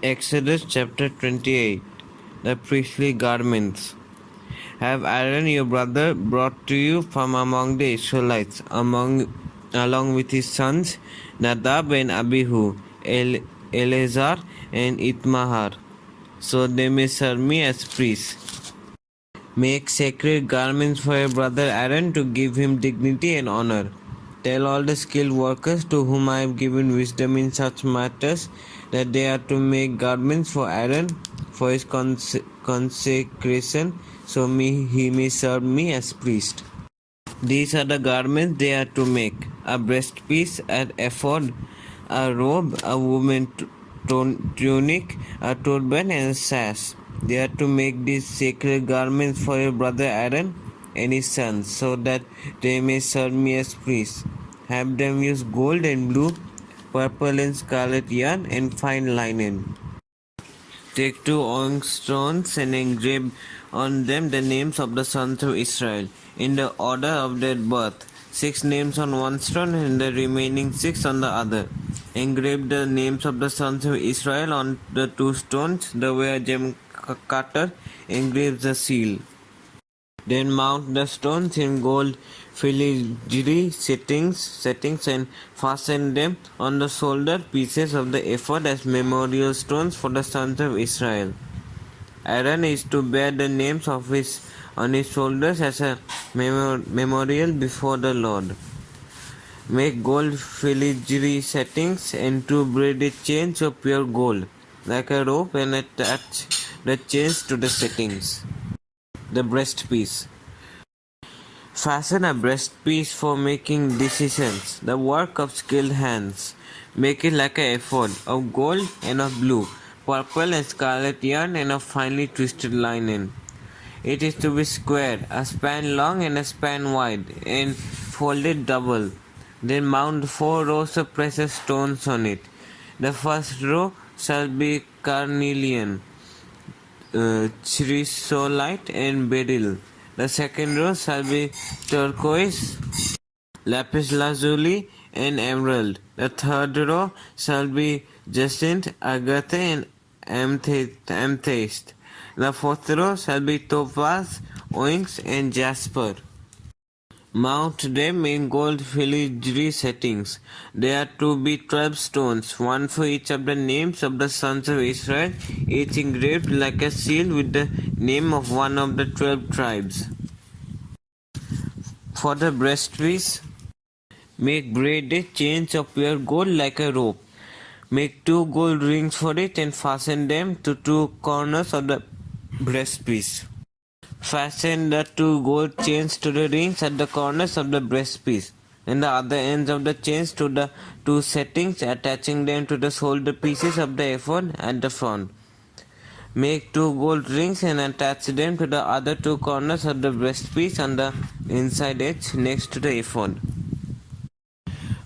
Exodus chapter 28. The priestly garments. Have Aaron your brother brought to you from among the Israelites, along with his sons Nadab and Abihu, Eleazar and Itmahar, so they may serve me as priests. Make sacred garments for your brother Aaron to give him dignity and honor. Tell all the skilled workers to whom I have given wisdom in such matters that they are to make garments for Aaron for his consecration, so he may serve me as priest. These are the garments they are to make: a breastpiece, an ephod, a robe, a woman's tunic, a turban, and a sash. They are to make these sacred garments for your brother Aaron and his sons, so that they may serve me as priests. Have them use gold and blue, purple and scarlet yarn, and fine linen. Take 2 onyx stones and engrave on them the names of the sons of Israel, in the order of their birth, 6 names on one stone and the remaining 6 on the other. Engrave the names of the sons of Israel on the 2 stones, the way a gem cutter engraves the seal. Then mount the stones in gold filigree settings and fasten them on the shoulder pieces of the ephod as memorial stones for the sons of Israel. Aaron is to bear the names on his shoulders as a memorial before the Lord. Make gold filigree settings and 2 braided chains of pure gold, like a rope, and attach the chains to the settings. The breastpiece. Fasten a breastpiece for making decisions, the work of skilled hands. Make it like a ephod, of gold and of blue, purple and scarlet yarn, and of finely twisted linen. It is to be square, a span long and a span wide, and folded double. Then mount 4 rows of precious stones on it. The first row shall be carnelian, chrysolite, and beryl. The second row shall be turquoise, lapis lazuli, and emerald. The third row shall be jacinth, agate, and amethyst. The fourth row shall be topaz, onyx, and jasper. Mount them in gold filigree settings. There are to be 12 stones, one for each of the names of the sons of Israel, each engraved like a seal with the name of one of the 12 tribes. For the breastpiece, make braided chains of pure gold like a rope. Make 2 gold rings for it and fasten them to 2 corners of the breastpiece. Fasten the 2 gold chains to the rings at the corners of the breastpiece, and the other ends of the chains to the 2 settings, attaching them to the shoulder pieces of the ephod at the front. Make 2 gold rings and attach them to the other 2 corners of the breastpiece on the inside edge next to the ephod.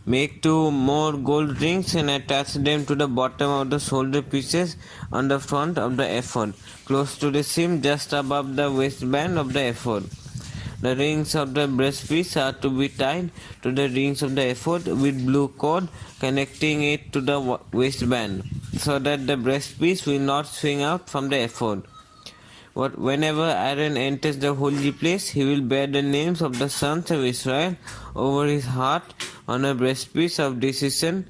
Make 2 more gold rings and attach them to the bottom of the shoulder pieces on the front of the ephod, close to the seam just above the waistband of the ephod. The rings of the breastpiece are to be tied to the rings of the ephod with blue cord connecting it to the waistband, so that the breastpiece will not swing out from the ephod. Whenever Aaron enters the holy place, he will bear the names of the sons of Israel over his heart on a breastpiece of decision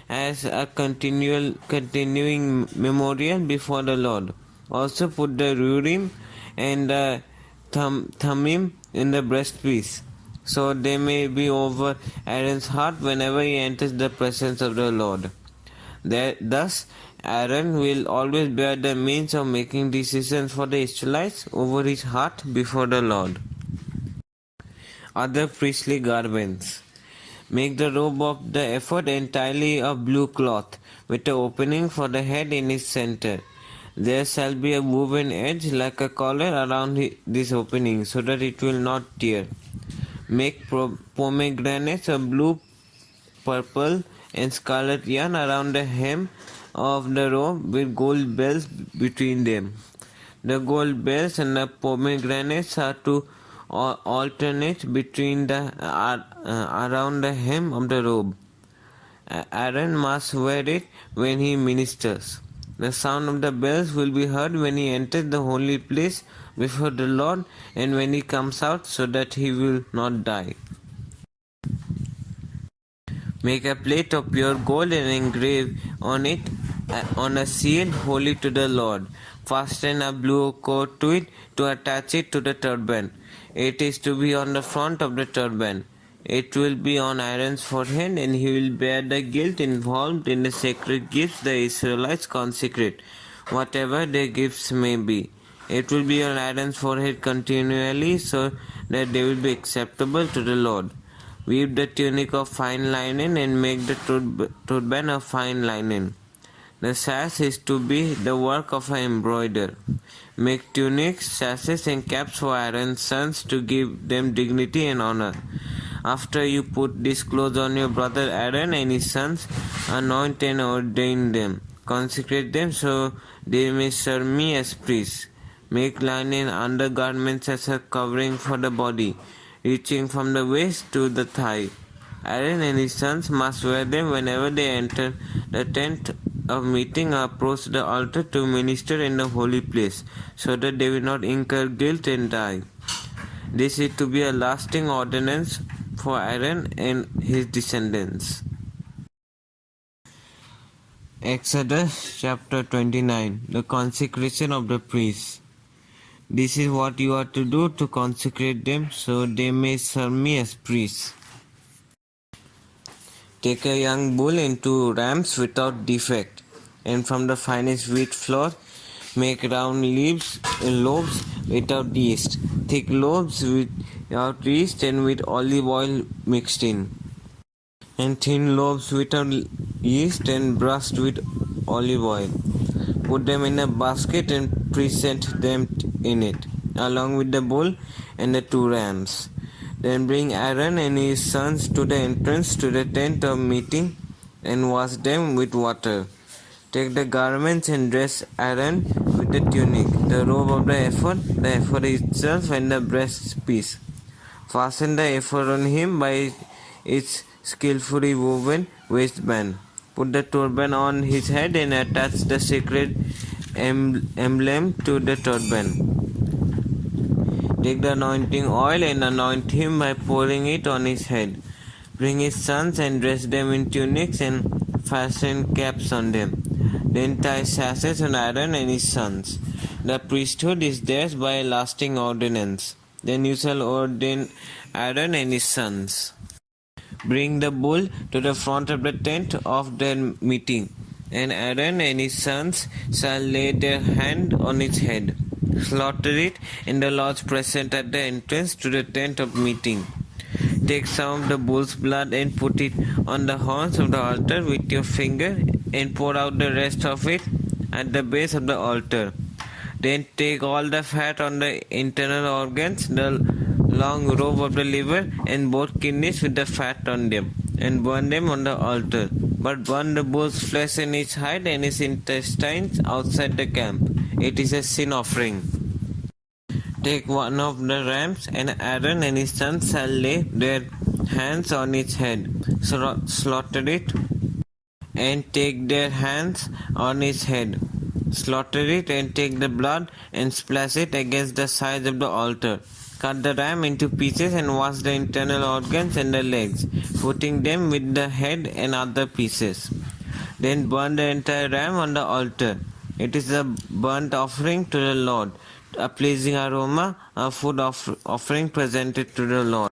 as a continuing memorial before the Lord. Also put the Urim and the Thummim in the breastpiece, so they may be over Aaron's heart whenever he enters the presence of the Lord. Thus, Aaron will always bear the means of making decisions for the Israelites over his heart before the Lord. Other priestly garments. Make the robe of the ephod entirely of blue cloth, with an opening for the head in its center. There shall be a woven edge like a collar around this opening, so that it will not tear. Make pomegranates of blue, purple, and scarlet yarn around the hem of the robe with gold bells between them. The gold bells and the pomegranates are to alternate between the around the hem of the robe. Aaron must wear it when he ministers. The sound of the bells will be heard when he enters the holy place before the Lord and when he comes out, so that he will not die. Make a plate of pure gold and engrave on it on a seal holy to the Lord. Fasten a blue cord to it to attach it to the turban. It is to be on the front of the turban. It will be on Aaron's forehead, and he will bear the guilt involved in the sacred gifts the Israelites consecrate, whatever their gifts may be. It will be on Aaron's forehead continually, so that they will be acceptable to the Lord. Weave the tunic of fine linen and make the turban of fine linen. The sash is to be the work of an embroider. Make tunics, sashes, and caps for Aaron's sons to give them dignity and honor. After you put these clothes on your brother Aaron and his sons, anoint and ordain them. Consecrate them so they may serve me as priests. Make linen undergarments as a covering for the body, reaching from the waist to the thigh. Aaron and his sons must wear them whenever they enter the tent of meeting or approach the altar to minister in the holy place, so that they will not incur guilt and die. This is to be a lasting ordinance for Aaron and his descendants. Exodus chapter 29. The consecration of the priests. This is what you are to do to consecrate them, so they may serve me as priests. Take a young bull and 2 rams without defect, and from the finest wheat flour make round loaves without yeast, thick loaves without yeast and with olive oil mixed in, and thin loaves without yeast and brushed with olive oil. Put them in a basket and present them in it, along with the bull and the 2 rams. Then bring Aaron and his sons to the entrance to the tent of meeting and wash them with water. Take the garments and dress Aaron with the tunic, the robe of the ephod itself, and the breastpiece. Fasten the ephod on him by its skillfully woven waistband. Put the turban on his head and attach the sacred emblem to the turban. Take the anointing oil and anoint him by pouring it on his head. Bring his sons and dress them in tunics and fasten caps on them. Then tie sashes on Aaron and his sons. The priesthood is theirs by a lasting ordinance. Then you shall ordain Aaron and his sons. Bring the bull to the front of the tent of their meeting, and Aaron and his sons shall lay their hand on its head. Slaughter it in the Lord's presence at the entrance to the tent of meeting. Take some of the bull's blood and put it on the horns of the altar with your finger, and pour out the rest of it at the base of the altar. Then take all the fat on the internal organs, the long robe of the liver, and both kidneys with the fat on them, and burn them on the altar. But burn the bull's flesh and its hide and its intestines outside the camp. It is a sin offering. Take one of the rams, and Aaron and his sons shall lay their hands on its head, slaughter it, and take their hands on its head. Slaughter it and take the blood and splash it against the sides of the altar. Cut the ram into pieces and wash the internal organs and the legs, putting them with the head and other pieces. Then burn the entire ram on the altar. It is a burnt offering to the Lord, a pleasing aroma, a food offering presented to the Lord.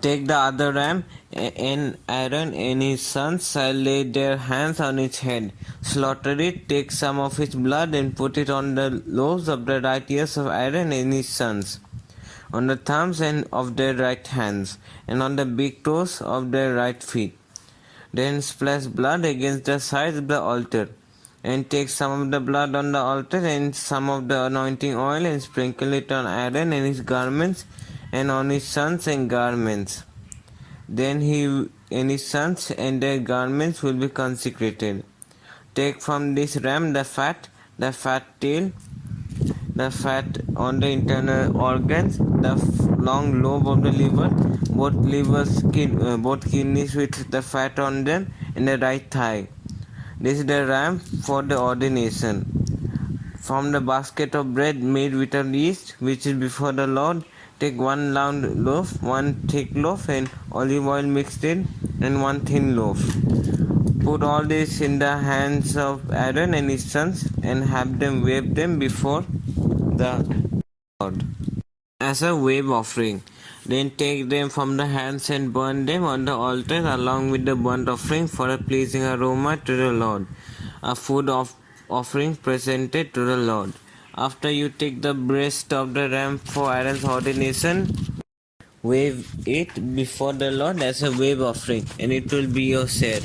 Take the other ram, and Aaron and his sons shall lay their hands on its head. Slaughter it, take some of its blood and put it on the lobes of the right ears of Aaron and his sons, on the thumbs and of their right hands, and on the big toes of their right feet. Then splash blood against the sides of the altar, and take some of the blood on the altar and some of the anointing oil and sprinkle it on Aaron and his garments and on his sons and garments. Then he and his sons and their garments will be consecrated. Take from this ram the fat tail, the fat on the internal organs, the long lobe of the liver, both kidneys with the fat on them, and the right thigh. This is the ram for the ordination. From the basket of bread made without yeast, which is before the Lord, take 1 round loaf, 1 thick loaf, and olive oil mixed in, and 1 thin loaf. Put all this in the hands of Aaron and his sons, and have them wave them before the Lord as a wave offering. Then take them from the hands and burn them on the altar along with the burnt offering for a pleasing aroma to the Lord, a food offering presented to the Lord. After you take the breast of the ram for Aaron's ordination, wave it before the Lord as a wave offering, and it will be your share.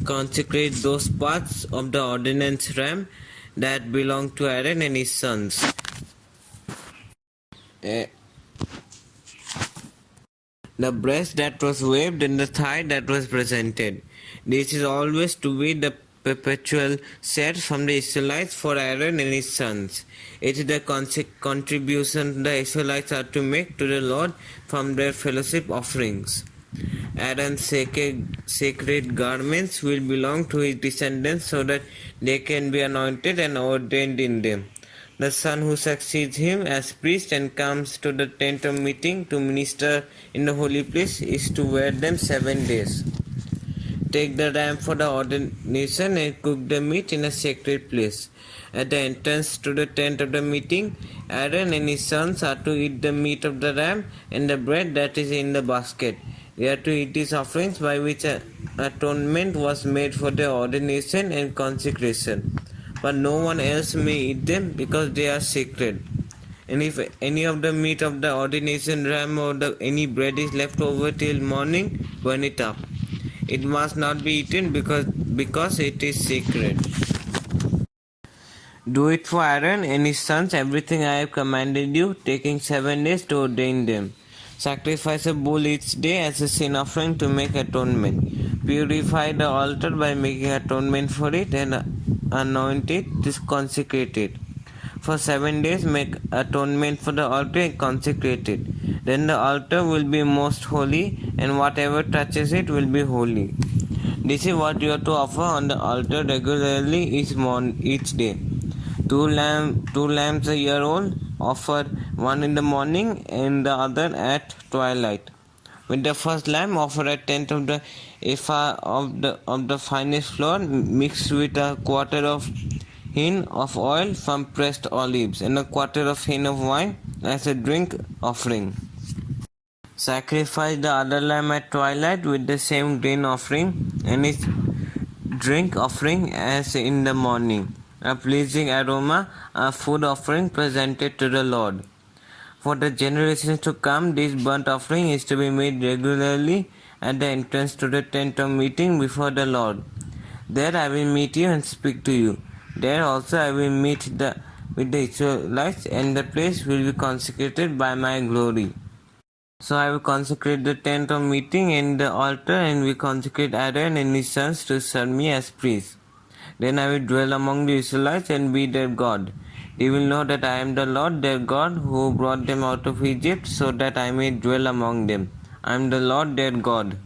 Consecrate those parts of the ordinance ram that belong to Aaron and his sons. The breast that was waved and the thigh that was presented. This is always to be the perpetual set from the Israelites for Aaron and his sons. It is the contribution the Israelites are to make to the Lord from their fellowship offerings. Aaron's sacred garments will belong to his descendants so that they can be anointed and ordained in them. The son who succeeds him as priest and comes to the tent of meeting to minister in the holy place is to wear them 7 days. Take the ram for the ordination and cook the meat in a sacred place. At the entrance to the tent of the meeting, Aaron and his sons are to eat the meat of the ram and the bread that is in the basket. They are to eat these offerings by which atonement was made for their ordination and consecration. But no one else may eat them because they are sacred. And if any of the meat of the ordination ram or any bread is left over till morning, burn it up. It must not be eaten because it is sacred. Do it for Aaron and his sons everything I have commanded you, taking 7 days to ordain them. Sacrifice a bull each day as a sin offering to make atonement. Purify the altar by making atonement for it and anoint it, consecrate it. For 7 days make atonement for the altar and consecrate it. Then the altar will be most holy, and whatever touches it will be holy. This is what you are to offer on the altar regularly each day. Two lambs a year old, offer one in the morning and the other at twilight. With the first lamb, offer a tenth of the ephah of the finest flour mixed with a quarter of hin of oil from pressed olives and a quarter of hin of wine as a drink offering. Sacrifice the other lamb at twilight with the same grain offering and its drink offering as in the morning, a pleasing aroma, a food offering presented to the Lord. For the generations to come, this burnt offering is to be made regularly at the entrance to the tent of meeting before the Lord. There I will meet you and speak to you. There also I will meet with the Israelites, and the place will be consecrated by my glory. So I will consecrate the tent of meeting and the altar, and will consecrate Aaron and his sons to serve me as priests. Then I will dwell among the Israelites and be their God. They will know that I am the Lord their God who brought them out of Egypt, so that I may dwell among them. I am the Lord their God.